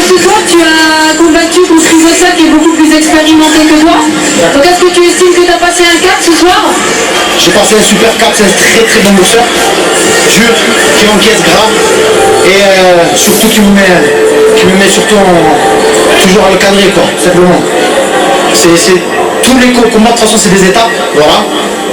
ce soir, tu as combattu contre Ivosa qui est beaucoup plus expérimenté que toi. Donc est-ce que tu estimes que tu as passé un cap ce soir? J'ai passé un super cap, c'est un très bon boxeur, dur, qui encaisse grave et surtout qui me met surtout toujours à le cadrer quoi, simplement. Tous les combats de toute façon c'est des étapes, voilà.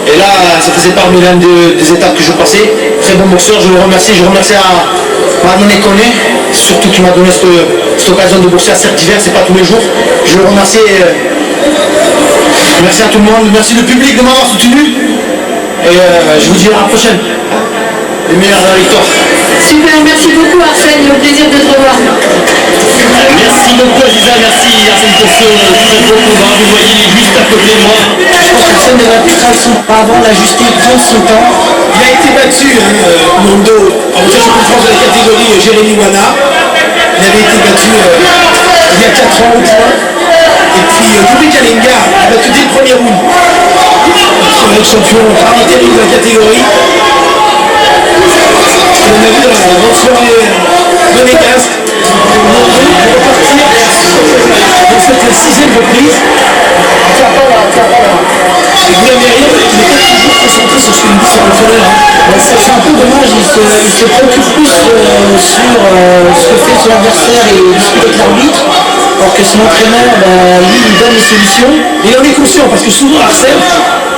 Et là ça faisait parmi l'une des étapes que je passais. Très bon boxeur, je le remercie, à Madine Koné, surtout qui m'a donné cette occasion de boxer à Cercle d'hiver, c'est pas tous les jours. Je le remercie. Merci à tout le monde, merci le public de m'avoir soutenu. Et je vous dis à la prochaine. Les meilleurs victoires. Super, merci beaucoup Arsène, au plaisir de te revoir. Merci beaucoup Aziza, merci Arsène pour ce très beau combat. Vous voyez, il est juste à côté de moi. Je pense qu'Arsène devrait prendre son avant, l'ajuster, prendre son temps. Il a été battu, Mondo, en France de la catégorie Jérémy Wana. Il avait été battu il y a 4 ans au point. Et puis Doubi Kalinga a battu dès le premier round. Le champion parmi terrible de la catégorie. On a vu dans la grande soirée monégasque. Mondo pour repartir dans cette 6e reprise. Et vous l'avez rien, il n'est pas toujours concentré sur ce qu'il dit sur l'entraîneur. C'est un peu dommage, il se préoccupe plus sur ce que fait son adversaire et discute avec l'arbitre, alors que son entraîneur, lui, il donne les solutions. Et il en est conscient, parce que souvent Arsène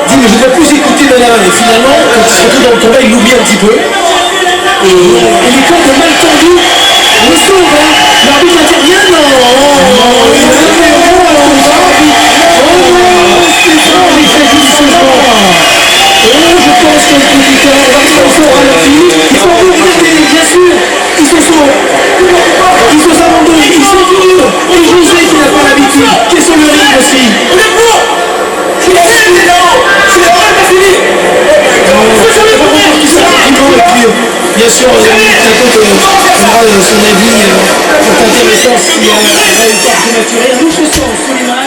dit mais je ne dois plus écouter Dana. Et finalement, quand il se retrouve dans le combat, il l'oublie un petit peu. Et les cordes mal tendues, le sauve, hein. L'arbitre intervient, non. Je pense que le communicateur va se fort à la fille. Il faut regarder, bien sûr. Ils se sont abandonnés, ils sont durs. Et José qui n'a pas l'habitude, qui est sur le ring aussi. Bien sûr, Taco donnera son avis intéressant s'il y a une part prématurée. Un autre sens, Soliman.